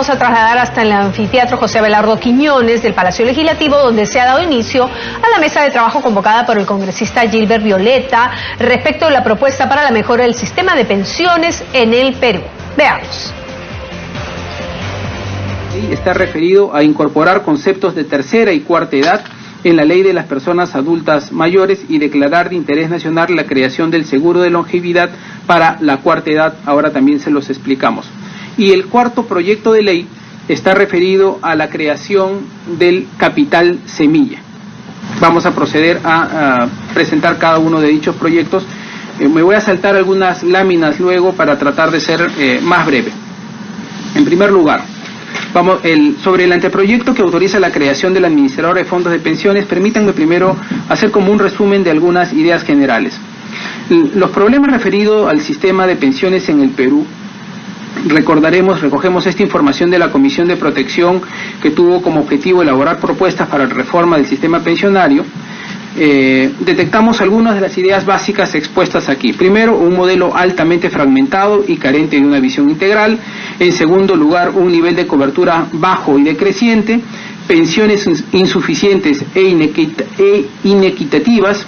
Vamos a trasladar hasta el anfiteatro José Abelardo Quiñones del Palacio Legislativo, donde se ha dado inicio a la mesa de trabajo convocada por el congresista Gilbert Violeta respecto a la propuesta para la mejora del sistema de pensiones en el Perú. Veamos. Está referido a incorporar conceptos de tercera y cuarta edad en la ley de las personas adultas mayores y declarar de interés nacional la creación del seguro de longevidad para la cuarta edad. Ahora también se los explicamos. Y el cuarto proyecto de ley está referido a la creación del capital semilla. Vamos a proceder a presentar cada uno de dichos proyectos. Me voy a saltar algunas láminas luego para tratar de ser más breve. En primer lugar, sobre el anteproyecto que autoriza la creación del administrador de fondos de pensiones, permítanme primero hacer como un resumen de algunas ideas generales. Los problemas referidos al sistema de pensiones en el Perú, recogemos esta información de la Comisión de Protección, que tuvo como objetivo elaborar propuestas para la reforma del sistema pensionario. Detectamos algunas de las ideas básicas expuestas aquí. Primero, un modelo altamente fragmentado y carente de una visión integral. En segundo lugar, un nivel de cobertura bajo y decreciente, pensiones insuficientes e inequitativas,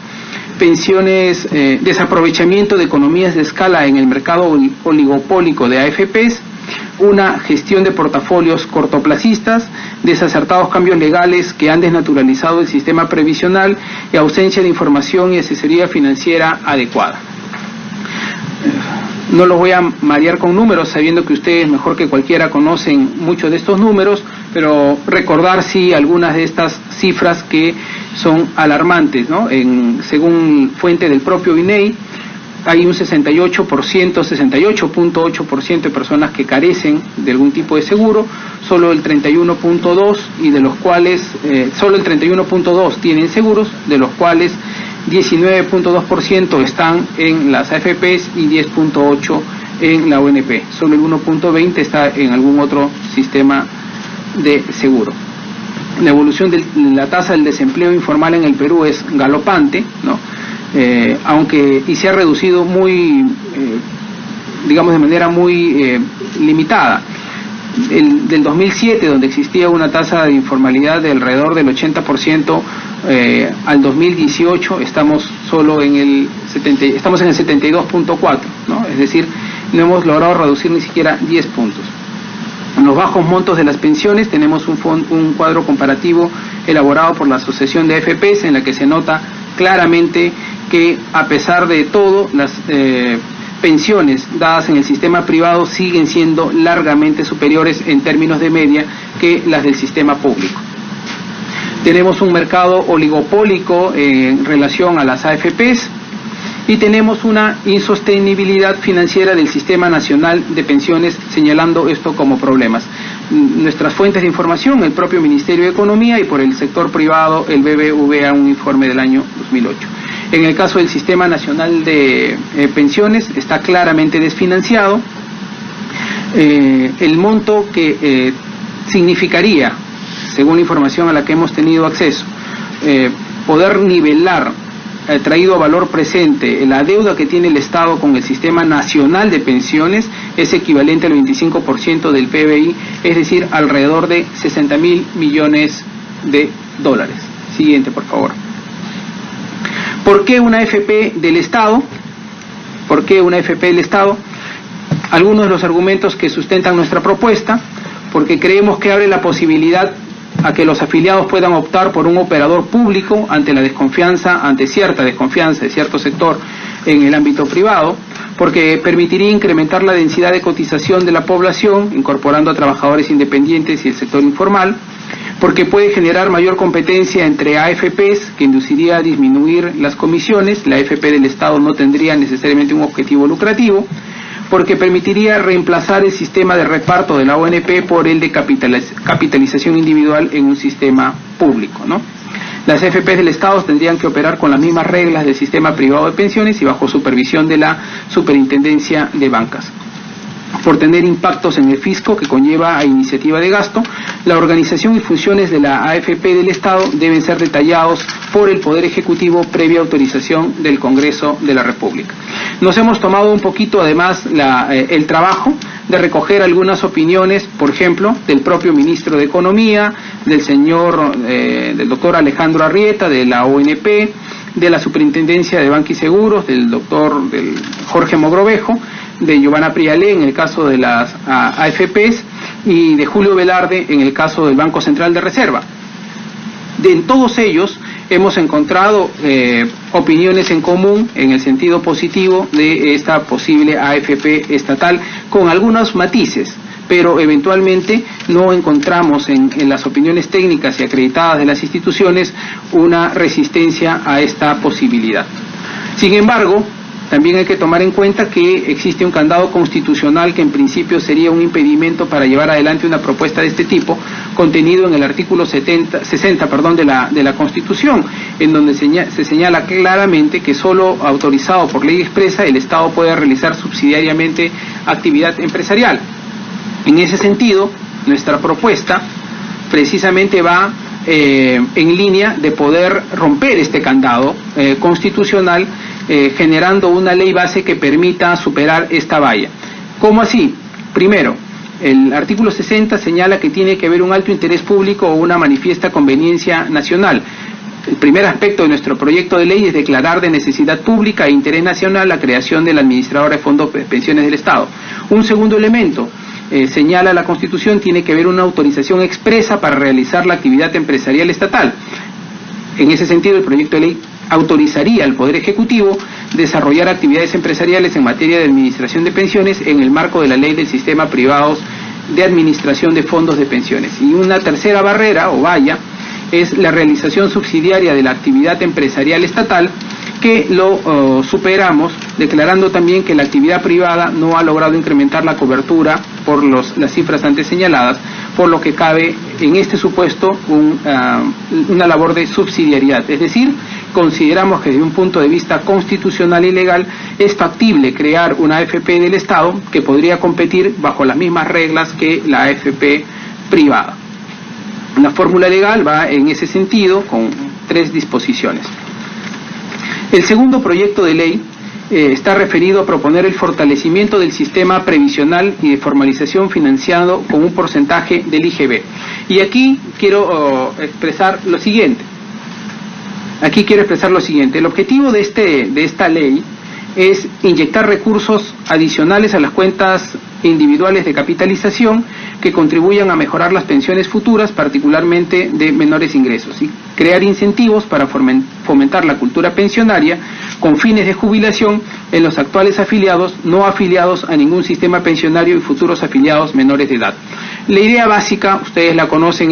pensiones, desaprovechamiento de economías de escala en el mercado oligopólico de AFPs, una gestión de portafolios cortoplacistas, desacertados cambios legales que han desnaturalizado el sistema previsional y ausencia de información y asesoría financiera adecuada. No los voy a marear con números, sabiendo que ustedes mejor que cualquiera conocen muchos de estos números, pero recordar sí algunas de estas cifras que son alarmantes, ¿no? Según fuente del propio INEI, hay un 68.8% de personas que carecen de algún tipo de seguro, solo el 31.2% y de los cuales solo el 31.2% tienen seguros, de los cuales 19.2% están en las AFPs y 10.8% en la ONP. Solo el 1.20% está en algún otro sistema de seguro. La evolución de la tasa del desempleo informal en el Perú es galopante, ¿no? Aunque se ha reducido digamos de manera muy limitada. Del 2007, donde existía una tasa de informalidad de alrededor del 80%, al 2018 estamos en el 72.4%, ¿no? Es decir, no hemos logrado reducir ni siquiera 10 puntos. En los bajos montos de las pensiones tenemos un cuadro comparativo elaborado por la Asociación de AFPs, en la que se nota claramente que, a pesar de todo, las pensiones dadas en el sistema privado siguen siendo largamente superiores en términos de media que las del sistema público. Tenemos un mercado oligopólico en relación a las AFPs y tenemos una insostenibilidad financiera del Sistema Nacional de Pensiones, señalando esto como problemas. Nuestras fuentes de información, el propio Ministerio de Economía, y por el sector privado, el BBVA, un informe del año 2008. En el caso del Sistema Nacional de Pensiones, está claramente desfinanciado. El monto que significaría, según la información a la que hemos tenido acceso, poder nivelar, traído a valor presente, la deuda que tiene el Estado con el Sistema Nacional de Pensiones, es equivalente al 25% del PBI, es decir, alrededor de 60.000 millones de dólares. Siguiente, por favor. ¿Por qué una AFP del Estado? ¿Por qué una AFP del Estado? Algunos de los argumentos que sustentan nuestra propuesta: porque creemos que abre la posibilidad a que los afiliados puedan optar por un operador público ante cierta desconfianza de cierto sector en el ámbito privado, porque permitiría incrementar la densidad de cotización de la población, incorporando a trabajadores independientes y el sector informal, porque puede generar mayor competencia entre AFPs, que induciría a disminuir las comisiones. La AFP del Estado no tendría necesariamente un objetivo lucrativo, porque permitiría reemplazar el sistema de reparto de la ONP por el de capitalización individual en un sistema público, ¿no? Las AFPs del Estado tendrían que operar con las mismas reglas del sistema privado de pensiones y bajo supervisión de la Superintendencia de Bancas. por tener impactos en el fisco que conlleva a iniciativa de gasto. La organización y funciones de la AFP del Estado deben ser detallados por el Poder Ejecutivo previa autorización del Congreso de la República. Nos hemos tomado un poquito además el trabajo de recoger algunas opiniones, por ejemplo, del propio ministro de Economía, del doctor Alejandro Arrieta, de la ONP, de la Superintendencia de Banca y Seguros, del Jorge Mogrovejo, de Giovanna Prialé en el caso de las AFPs y de Julio Velarde en el caso del Banco Central de Reserva. En todos ellos hemos encontrado opiniones en común en el sentido positivo de esta posible AFP estatal, con algunos matices, pero eventualmente no encontramos en las opiniones técnicas y acreditadas de las instituciones una resistencia a esta posibilidad. Sin embargo, también hay que tomar en cuenta que existe un candado constitucional que en principio sería un impedimento para llevar adelante una propuesta de este tipo, contenido en el artículo 60 de la Constitución, en donde se señala claramente que solo autorizado por ley expresa el Estado puede realizar subsidiariamente actividad empresarial. En ese sentido, nuestra propuesta precisamente va en línea de poder romper este candado constitucional, generando una ley base que permita superar esta valla. ¿Cómo así? Primero, el artículo 60 señala que tiene que haber un alto interés público o una manifiesta conveniencia nacional. El primer aspecto de nuestro proyecto de ley es declarar de necesidad pública e interés nacional la creación de la administradora de fondos de pensiones del Estado. Un segundo elemento, señala la Constitución, tiene que haber una autorización expresa para realizar la actividad empresarial estatal. En ese sentido, el proyecto de ley autorizaría al Poder Ejecutivo desarrollar actividades empresariales en materia de administración de pensiones en el marco de la Ley del Sistema Privados de Administración de Fondos de Pensiones. Y una tercera barrera o valla es la realización subsidiaria de la actividad empresarial estatal, que lo superamos declarando también que la actividad privada no ha logrado incrementar la cobertura por las cifras antes señaladas, por lo que cabe en este supuesto una labor de subsidiariedad. Es decir, consideramos que desde un punto de vista constitucional y legal es factible crear una AFP del Estado que podría competir bajo las mismas reglas que la AFP privada. La fórmula legal va en ese sentido con 3 disposiciones. El segundo proyecto de ley está referido a proponer el fortalecimiento del sistema previsional y de formalización financiado con un porcentaje del IGB. Y aquí quiero expresar lo siguiente. El objetivo de esta ley es inyectar recursos adicionales a las cuentas individuales de capitalización que contribuyan a mejorar las pensiones futuras, particularmente de menores ingresos, y crear incentivos para fomentar la cultura pensionaria con fines de jubilación en los actuales afiliados, no afiliados a ningún sistema pensionario y futuros afiliados menores de edad. La idea básica, ustedes la conocen,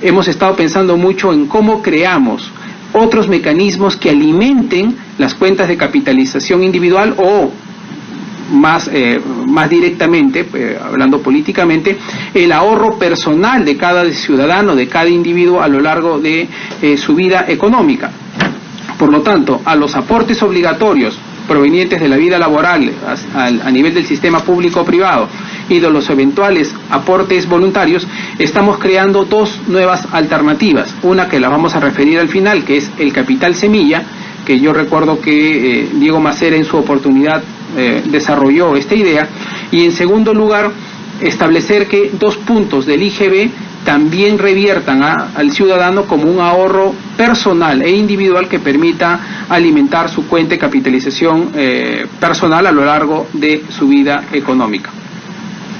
hemos estado pensando mucho en cómo creamos otros mecanismos que alimenten las cuentas de capitalización individual o más directamente, hablando políticamente, el ahorro personal de cada ciudadano, de cada individuo a lo largo de su vida económica. Por lo tanto, a los aportes obligatorios provenientes de la vida laboral a nivel del sistema público-privado y de los eventuales aportes voluntarios, estamos creando 2 nuevas alternativas. Una que la vamos a referir al final, que es el capital semilla, que yo recuerdo que Diego Macera en su oportunidad desarrolló esta idea, y en segundo lugar, establecer que 2 puntos del IGB también reviertan al ciudadano como un ahorro personal e individual que permita alimentar su cuenta de capitalización personal a lo largo de su vida económica.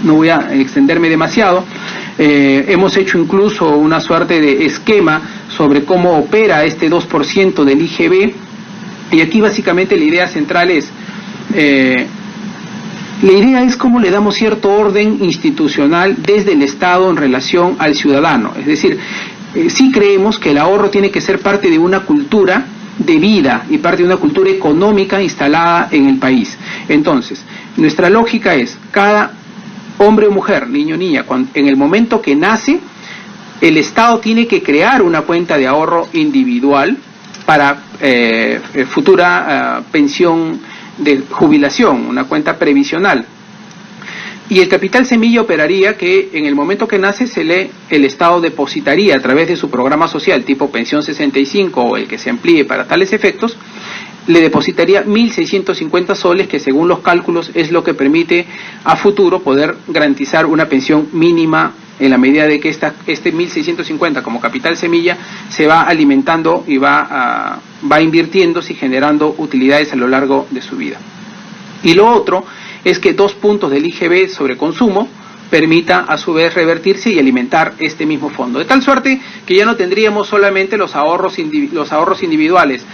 No voy a extenderme demasiado. Hemos hecho incluso una suerte de esquema sobre cómo opera este 2% del IGB, y aquí básicamente la idea central es cómo le damos cierto orden institucional desde el Estado en relación al ciudadano. Es decir, sí creemos que el ahorro tiene que ser parte de una cultura de vida y parte de una cultura económica instalada en el país. Entonces, nuestra lógica es, cada hombre o mujer, niño o niña, en el momento que nace, el Estado tiene que crear una cuenta de ahorro individual para futura pensión de jubilación, una cuenta previsional. Y el capital semilla operaría que en el momento que nace el Estado depositaría a través de su programa social tipo pensión 65 o el que se amplíe para tales efectos, le depositaría 1.650 soles, que según los cálculos es lo que permite a futuro poder garantizar una pensión mínima en la medida de que este 1.650 como capital semilla se va alimentando y va invirtiéndose y generando utilidades a lo largo de su vida. Y lo otro es que 2 puntos del IGB sobre consumo permita a su vez revertirse y alimentar este mismo fondo, de tal suerte que ya no tendríamos solamente los ahorros individuales,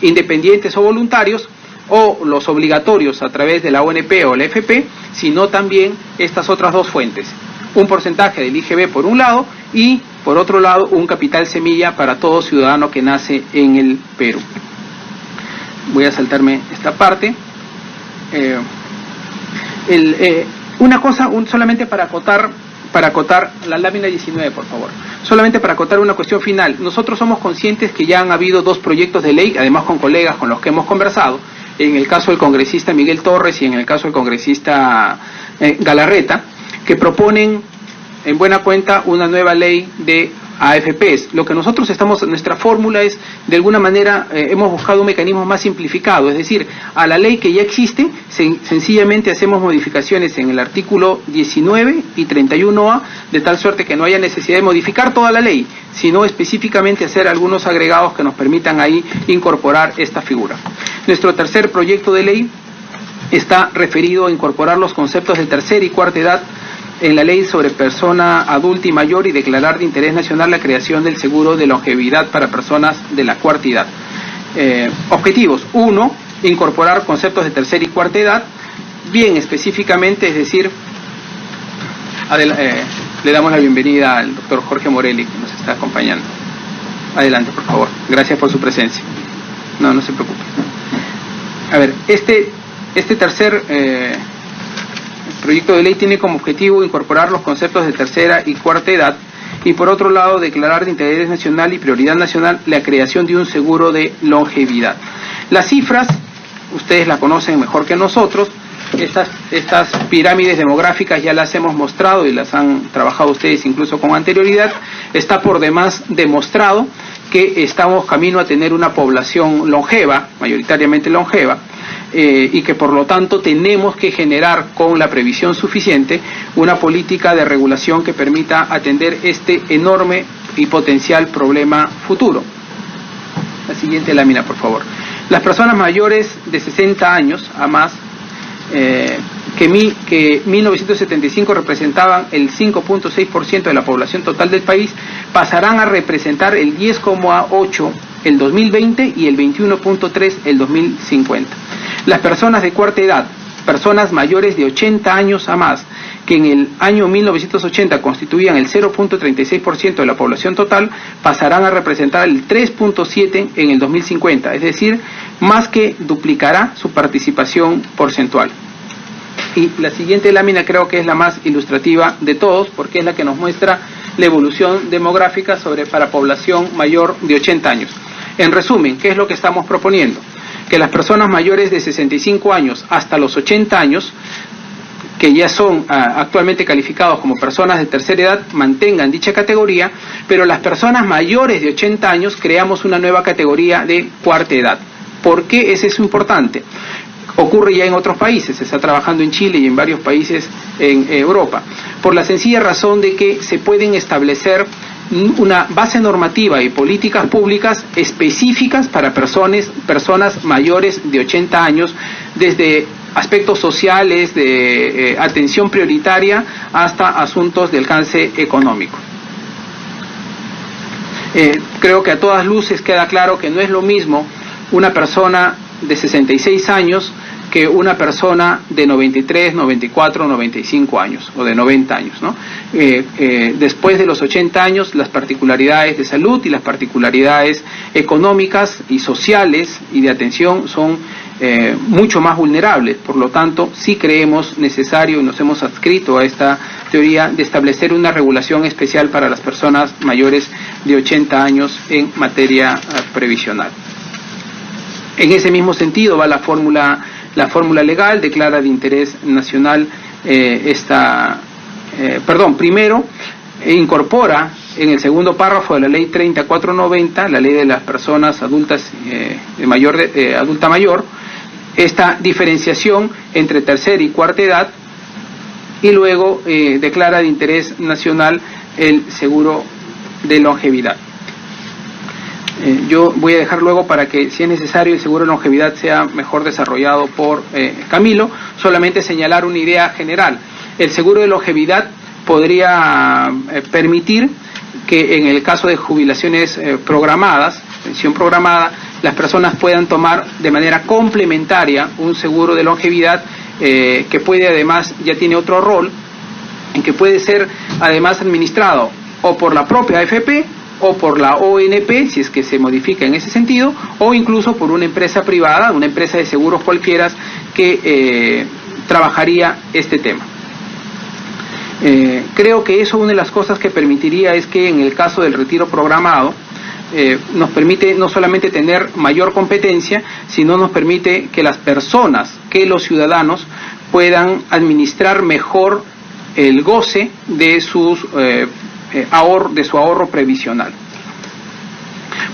independientes o voluntarios, o los obligatorios a través de la ONP o la FP, sino también estas otras 2 fuentes, un porcentaje del IGB por un lado y por otro lado un capital semilla para todo ciudadano que nace en el Perú. Voy a saltarme esta parte. Una cosa, solamente para acotar la lámina 19, por favor. Solamente para acotar una cuestión final. Nosotros somos conscientes que ya han habido 2 proyectos de ley, además con colegas con los que hemos conversado, en el caso del congresista Miguel Torres y en el caso del congresista Galarreta, que proponen en buena cuenta una nueva ley de AFPs. Lo que nosotros nuestra fórmula es, de alguna manera, hemos buscado un mecanismo más simplificado, es decir, a la ley que ya existe, sencillamente hacemos modificaciones en el artículo 19 y 31A, de tal suerte que no haya necesidad de modificar toda la ley, sino específicamente hacer algunos agregados que nos permitan ahí incorporar esta figura. Nuestro tercer proyecto de ley está referido a incorporar los conceptos de tercera y cuarta edad en la ley sobre persona adulta y mayor y declarar de interés nacional la creación del seguro de longevidad para personas de la cuarta edad. Objetivos: 1, incorporar conceptos de tercera y cuarta edad, bien específicamente, es decir, le damos la bienvenida al doctor Jorge Morelli, que nos está acompañando. Adelante, por favor. Gracias por su presencia. No se preocupe. A ver, este tercer proyecto de ley tiene como objetivo incorporar los conceptos de tercera y cuarta edad y, por otro lado, declarar de interés nacional y prioridad nacional la creación de un seguro de longevidad. Las cifras, ustedes las conocen mejor que nosotros. Estas pirámides demográficas ya las hemos mostrado y las han trabajado ustedes incluso con anterioridad. Está por demás demostrado que estamos camino a tener una población longeva, mayoritariamente longeva, y que por lo tanto tenemos que generar con la previsión suficiente una política de regulación que permita atender este enorme y potencial problema futuro. La siguiente lámina, por favor. Las personas mayores de 60 años a más, que 1975 representaban el 5.6% de la población total del país, pasarán a representar el 10.8% el 2020 y el 21.3% el 2050. Las personas de cuarta edad, personas mayores de 80 años a más, que en el año 1980 constituían el 0.36% de la población total, pasarán a representar el 3.7% en el 2050, es decir, más que duplicará su participación porcentual. Y la siguiente lámina creo que es la más ilustrativa de todos, porque es la que nos muestra la evolución demográfica para población mayor de 80 años. En resumen, ¿qué es lo que estamos proponiendo? Que las personas mayores de 65 años hasta los 80 años, que ya son actualmente calificados como personas de tercera edad, mantengan dicha categoría, pero las personas mayores de 80 años creamos una nueva categoría de cuarta edad. ¿Por qué es eso importante? Ocurre ya en otros países, se está trabajando en Chile y en varios países en Europa, por la sencilla razón de que se pueden establecer una base normativa y políticas públicas específicas para personas mayores de 80 años, desde aspectos sociales, de atención prioritaria, hasta asuntos de alcance económico. Creo que a todas luces queda claro que no es lo mismo una persona de 66 años que una persona de 93, 94, 95 años o de 90 años, ¿no? Después de los 80 años, las particularidades de salud y las particularidades económicas y sociales y de atención son mucho más vulnerables. Por lo tanto, sí creemos necesario y nos hemos adscrito a esta teoría de establecer una regulación especial para las personas mayores de 80 años en materia previsional. En ese mismo sentido va la fórmula legal, declara de interés nacional primero incorpora en el segundo párrafo de la ley 3490, la ley de las personas adultas adulta mayor, esta diferenciación entre tercera y cuarta edad, y luego declara de interés nacional el seguro de longevidad. Yo voy a dejar luego, para que, si es necesario, el seguro de longevidad sea mejor desarrollado por Camilo, solamente señalar una idea general. El seguro de longevidad podría permitir que en el caso de jubilaciones programadas, pensión programada, las personas puedan tomar de manera complementaria un seguro de longevidad que puede, además, ya tiene otro rol, en que puede ser además administrado o por la propia AFP o por la ONP, si es que se modifica en ese sentido, o incluso por una empresa privada, una empresa de seguros cualquiera que trabajaría este tema. Creo que eso, una de las cosas que permitiría es que en el caso del retiro programado nos permite no solamente tener mayor competencia, sino nos permite que las personas, que los ciudadanos puedan administrar mejor el goce de sus de su ahorro previsional.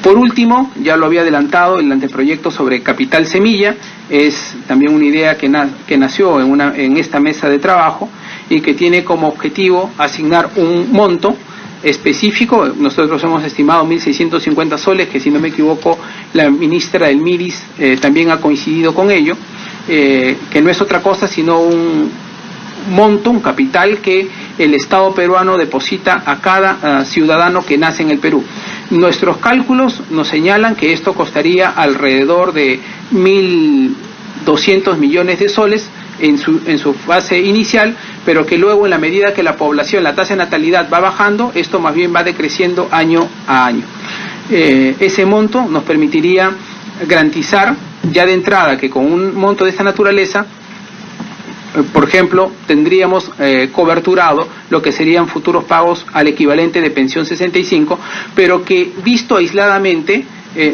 Por último, ya lo había adelantado, el anteproyecto sobre capital semilla es también una idea que nació en esta mesa de trabajo y que tiene como objetivo asignar un monto específico. Nosotros hemos estimado 1.650 soles, que, si no me equivoco, la ministra del MIDIS también ha coincidido con ello, que no es otra cosa sino un monto, un capital que el Estado peruano deposita a cada ciudadano que nace en el Perú. Nuestros cálculos nos señalan que esto costaría alrededor de 1.200 millones de soles en su fase inicial, pero que luego, en la medida que la población, la tasa de natalidad va bajando, esto más bien va decreciendo año a año. Ese monto nos permitiría garantizar ya de entrada que con un monto de esta naturaleza, por ejemplo, tendríamos coberturado lo que serían futuros pagos al equivalente de pensión 65, pero que, visto aisladamente,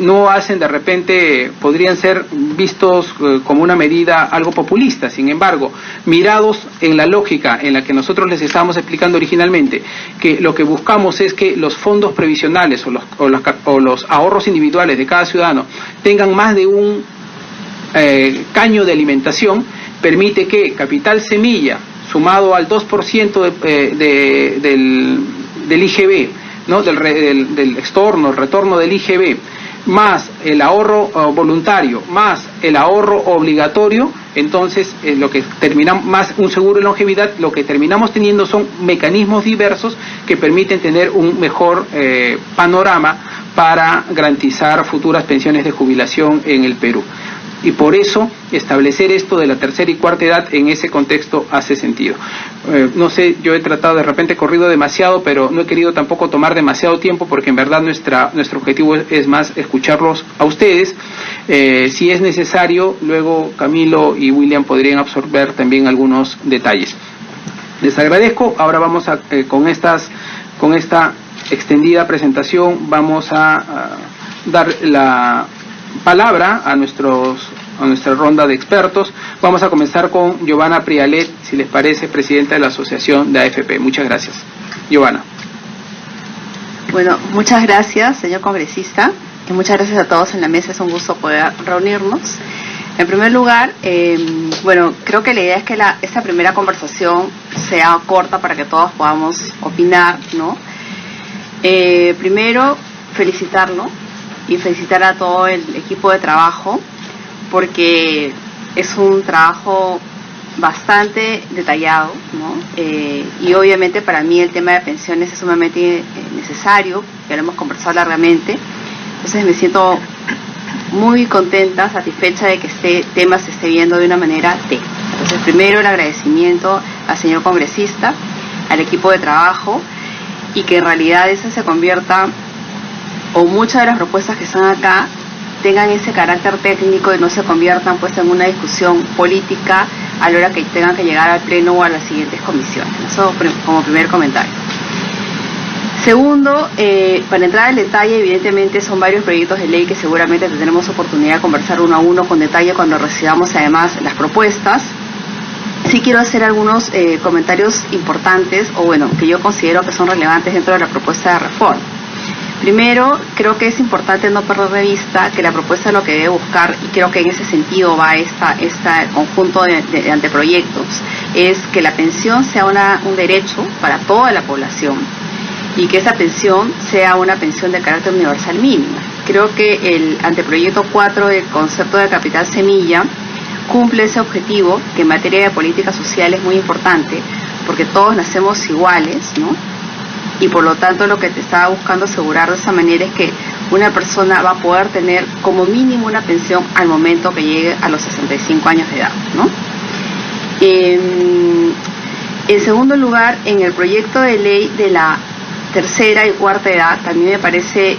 no hacen, de repente, podrían ser vistos como una medida algo populista. Sin embargo, mirados en la lógica en la que nosotros les estábamos explicando originalmente, que lo que buscamos es que los fondos previsionales o los ahorros individuales de cada ciudadano tengan más de un caño de alimentación, permite que capital semilla, sumado al 2% del IGB, ¿no? del extorno, el retorno del IGB, más el ahorro voluntario, más el ahorro obligatorio, entonces lo que terminamos, más un seguro de longevidad, lo que terminamos teniendo son mecanismos diversos que permiten tener un mejor panorama para garantizar futuras pensiones de jubilación en el Perú. Y por eso establecer esto de la tercera y cuarta edad en ese contexto hace sentido. No sé, yo he tratado, de repente corrido demasiado, pero no he querido tampoco tomar demasiado tiempo, porque en verdad nuestro objetivo es más escucharlos a ustedes. Si es necesario, luego Camilo y William podrían absorber también algunos detalles. Les agradezco. Ahora vamos a, con esta extendida presentación, vamos a dar la palabra a nuestra ronda de expertos. Vamos a comenzar con Giovanna Prialet, si les parece, presidenta de la Asociación de AFP. Muchas gracias. Giovanna. Bueno, muchas gracias, señor congresista, y muchas gracias a todos en la mesa. Es un gusto poder reunirnos. En primer lugar, creo que la idea es que esta primera conversación sea corta para que todos podamos opinar, ¿no? Primero, felicitarlo y felicitar a todo el equipo de trabajo, porque es un trabajo bastante detallado, ¿no? Y obviamente para mí el tema de pensiones es sumamente necesario, ya lo hemos conversado largamente. Entonces me siento muy contenta, satisfecha de que este tema se esté viendo de una manera técnica. Entonces, primero, el agradecimiento al señor congresista, al equipo de trabajo, y que en realidad eso se convierta, o muchas de las propuestas que están acá tengan ese carácter técnico y no se conviertan pues en una discusión política a la hora que tengan que llegar al pleno o a las siguientes comisiones. Eso como primer comentario. Segundo, para entrar al detalle, evidentemente son varios proyectos de ley que seguramente tendremos oportunidad de conversar uno a uno con detalle cuando recibamos además las propuestas. sí quiero hacer algunos comentarios importantes, o bueno, que yo considero que son relevantes dentro de la propuesta de reforma. Primero, creo que es importante no perder de vista que la propuesta lo que debe buscar, y creo que en ese sentido va este conjunto de anteproyectos, es que la pensión sea un derecho para toda la población y que esa pensión sea una pensión de carácter universal mínima. Creo que el anteproyecto 4 del concepto de capital semilla cumple ese objetivo, que en materia de política social es muy importante, porque todos nacemos iguales, ¿no? Y por lo tanto lo que te estaba buscando asegurar de esa manera es que una persona va a poder tener como mínimo una pensión al momento que llegue a los 65 años de edad, ¿no? En segundo lugar, en el proyecto de ley de la tercera y cuarta edad también me parece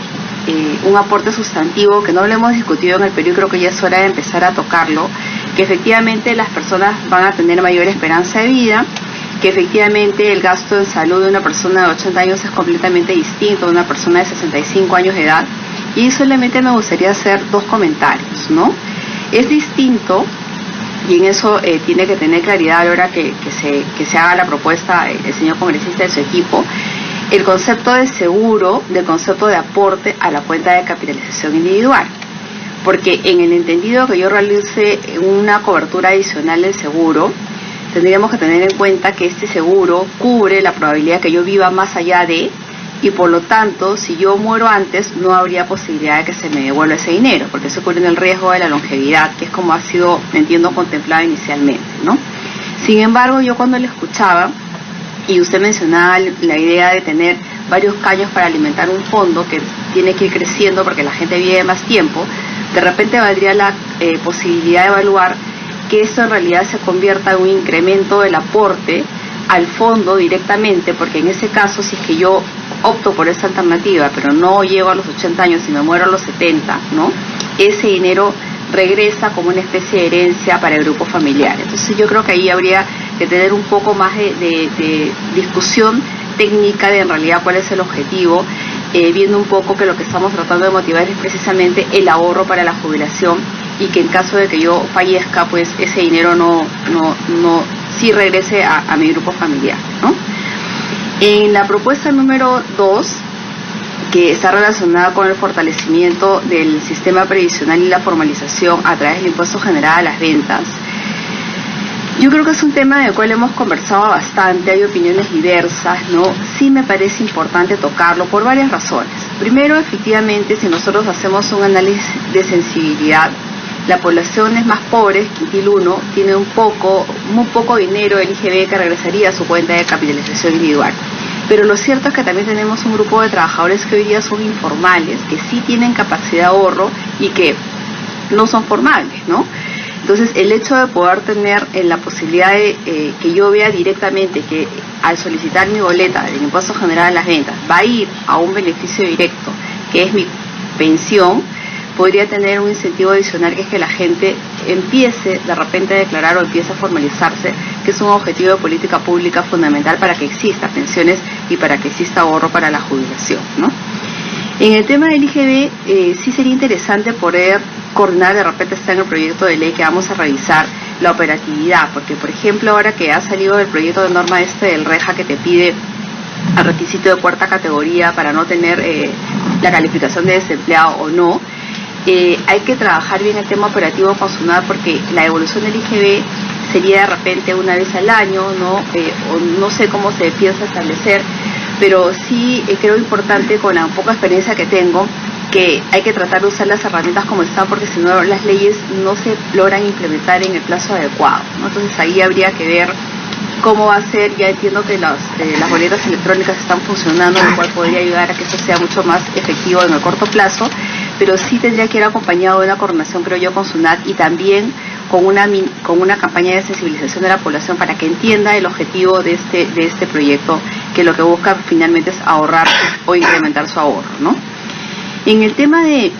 un aporte sustantivo que no lo hemos discutido en el periodo, creo que ya es hora de empezar a tocarlo, que efectivamente las personas van a tener mayor esperanza de vida, que efectivamente el gasto en salud de una persona de 80 años es completamente distinto de una persona de 65 años de edad. Y solamente me gustaría hacer dos comentarios, ¿no? Es distinto, y en eso tiene que tener claridad a la hora que se haga la propuesta el señor congresista y su equipo, el concepto de seguro del concepto de aporte a la cuenta de capitalización individual. Porque en el entendido que yo realice una cobertura adicional del seguro, tendríamos que tener en cuenta que este seguro cubre la probabilidad que yo viva más allá de, y por lo tanto, si yo muero antes, no habría posibilidad de que se me devuelva ese dinero, porque eso cubre el riesgo de la longevidad, que es como ha sido, entiendo, contemplado inicialmente, ¿no? Sin embargo, yo cuando le escuchaba, y usted mencionaba la idea de tener varios caños para alimentar un fondo que tiene que ir creciendo porque la gente vive más tiempo, de repente valdría la posibilidad de evaluar que esto en realidad se convierta en un incremento del aporte al fondo directamente, porque en ese caso, si es que yo opto por esa alternativa, pero no llego a los 80 años y me muero a los 70, ¿no? Ese dinero regresa como una especie de herencia para el grupo familiar. Entonces yo creo que ahí habría que tener un poco más de discusión técnica de en realidad cuál es el objetivo, viendo un poco que lo que estamos tratando de motivar es precisamente el ahorro para la jubilación, y que en caso de que yo fallezca, pues ese dinero sí regrese a mi grupo familiar, ¿no? En la propuesta número 2, que está relacionada con el fortalecimiento del sistema previsional y la formalización a través del impuesto general a las ventas, yo creo que es un tema del cual hemos conversado bastante, hay opiniones diversas, ¿no? Sí me parece importante tocarlo por varias razones. Primero, efectivamente, si nosotros hacemos un análisis de sensibilidad, la población es más pobre, quintil 1, tiene muy poco dinero del IGB que regresaría a su cuenta de capitalización individual. Pero lo cierto es que también tenemos un grupo de trabajadores que hoy día son informales, que sí tienen capacidad de ahorro y que no son formales, ¿no? Entonces, el hecho de poder tener la posibilidad de que yo vea directamente que al solicitar mi boleta del impuesto general a las ventas va a ir a un beneficio directo, que es mi pensión, podría tener un incentivo adicional, que es que la gente empiece de repente a declarar o empiece a formalizarse, que es un objetivo de política pública fundamental para que exista pensiones y para que exista ahorro para la jubilación, ¿no? En el tema del IGB, sí sería interesante poder coordinar, de repente está en el proyecto de ley que vamos a revisar, la operatividad, porque por ejemplo ahora que ha salido el proyecto de norma del REJA que te pide el requisito de cuarta categoría para no tener la calificación de desempleado o no, hay que trabajar bien el tema operativo con SUNAT, porque la evolución del IGB sería de repente una vez al año, ¿no? O no sé cómo se piensa establecer, pero sí creo importante, con la poca experiencia que tengo, que hay que tratar de usar las herramientas como están, porque si no las leyes no se logran implementar en el plazo adecuado, ¿no? Entonces ahí habría que ver cómo va a ser. Ya entiendo que las boletas electrónicas están funcionando, lo cual podría ayudar a que eso sea mucho más efectivo en el corto plazo, pero sí tendría que ir acompañado de una coordinación, creo yo, con SUNAT, y también con una campaña de sensibilización de la población para que entienda el objetivo de este proyecto, que lo que busca finalmente es ahorrar o incrementar su ahorro, ¿no? En el tema de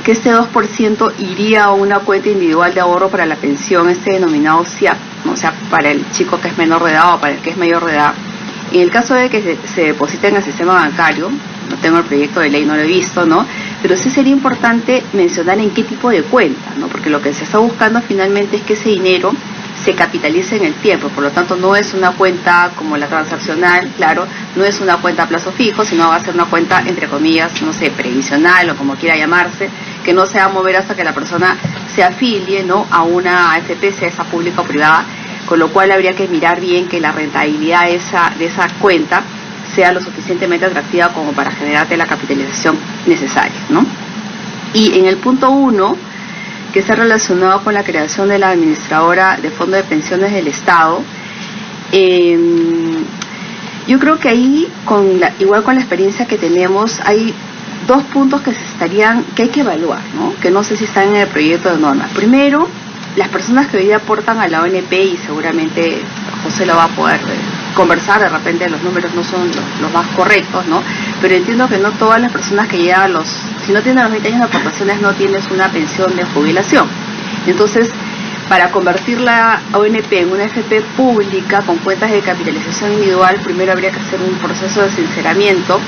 que este 2% iría a una cuenta individual de ahorro para la pensión, denominado SIAP, ¿no? O sea, para el chico que es menor de edad o para el que es mayor de edad, en el caso de que se deposite en el sistema bancario, no tengo el proyecto de ley, no lo he visto, ¿no? Pero sí sería importante mencionar en qué tipo de cuenta, ¿no? Porque lo que se está buscando finalmente es que ese dinero se capitalice en el tiempo. Por lo tanto, no es una cuenta como la transaccional, claro, no es una cuenta a plazo fijo, sino va a ser una cuenta, entre comillas, no sé, previsional o como quiera llamarse, que no se va a mover hasta que la persona se afilie, ¿no?, a una AFP, sea esa pública o privada, con lo cual habría que mirar bien que la rentabilidad de esa cuenta sea lo suficientemente atractiva como para generarte la capitalización necesaria, ¿no? Y en el punto 1, que está relacionado con la creación de la administradora de fondo de pensiones del Estado, yo creo que ahí, igual con la experiencia que tenemos, hay 2 puntos que hay que evaluar, ¿no?, que no sé si están en el proyecto de norma. Primero, las personas que hoy día aportan a la ONP, y seguramente José lo va a poder conversar, de repente los números no son los más correctos, ¿no?, pero entiendo que no todas las personas que llegan si no tienen los 20 años de aportaciones, no tienes una pensión de jubilación. Entonces, para convertir la ONP en una AFP pública con cuentas de capitalización individual, primero habría que hacer un proceso de sinceramiento,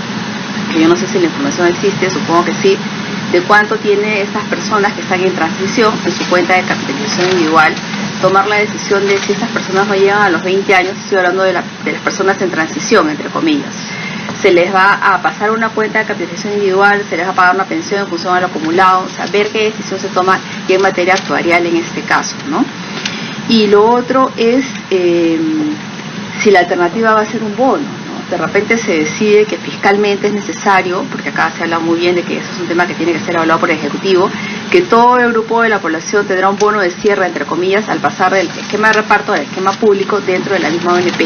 que yo no sé si la información existe, supongo que sí, de cuánto tiene estas personas que están en transición en su cuenta de capitalización individual, tomar la decisión de si estas personas no llegan a los 20 años, estoy hablando de las personas en transición, entre comillas, se les va a pasar una cuenta de capitalización individual, se les va a pagar una pensión en función a lo acumulado, o sea, ver qué decisión se toma y en materia actuarial en este caso, ¿no? Y lo otro es si la alternativa va a ser un bono, ¿no? De repente se decide que fiscalmente es necesario, porque acá se habla muy bien de que eso es un tema que tiene que ser evaluado por el Ejecutivo, que todo el grupo de la población tendrá un bono de cierre, entre comillas, al pasar del esquema de reparto al esquema público dentro de la misma ONP.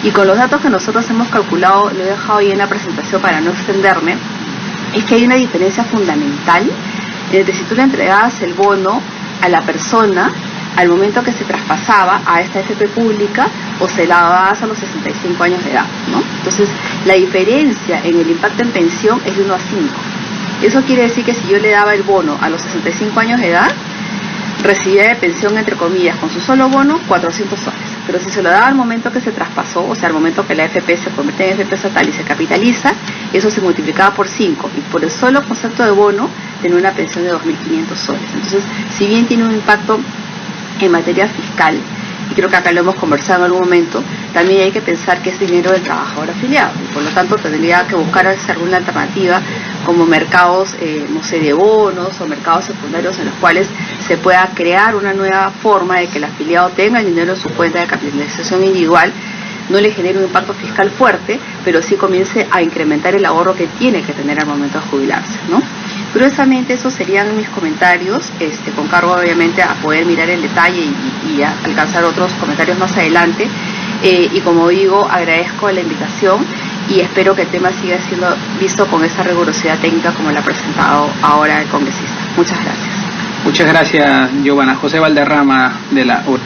Y con los datos que nosotros hemos calculado, lo he dejado ahí en la presentación para no extenderme, es que hay una diferencia fundamental entre si tú le entregabas el bono a la persona al momento que se traspasaba a esta AFP pública o se la dabas a los 65 años de edad, ¿no? Entonces, la diferencia en el impacto en pensión es de 1 a 5. Eso quiere decir que si yo le daba el bono a los 65 años de edad, recibía de pensión, entre comillas, con su solo bono, 400 soles. Pero si se lo daba al momento que se traspasó, o sea, al momento que la AFP se convierte en AFP estatal y se capitaliza, eso se multiplicaba por 5. Y por el solo concepto de bono, tenía una pensión de 2.500 soles. Entonces, si bien tiene un impacto en materia fiscal, y creo que acá lo hemos conversado en algún momento, también hay que pensar que es dinero del trabajador afiliado, y por lo tanto tendría que buscar alguna alternativa como mercados, no sé, de bonos o mercados secundarios en los cuales se pueda crear una nueva forma de que el afiliado tenga el dinero en su cuenta de capitalización individual, no le genere un impacto fiscal fuerte, pero sí comience a incrementar el ahorro que tiene que tener al momento de jubilarse, ¿no? Gruesamente esos serían mis comentarios, con cargo obviamente a poder mirar el detalle y a alcanzar otros comentarios más adelante, y como digo, agradezco la invitación y espero que el tema siga siendo visto con esa rigurosidad técnica como la ha presentado ahora el congresista. Muchas gracias. Muchas gracias, Giovanna. José Valderrama, de la UR.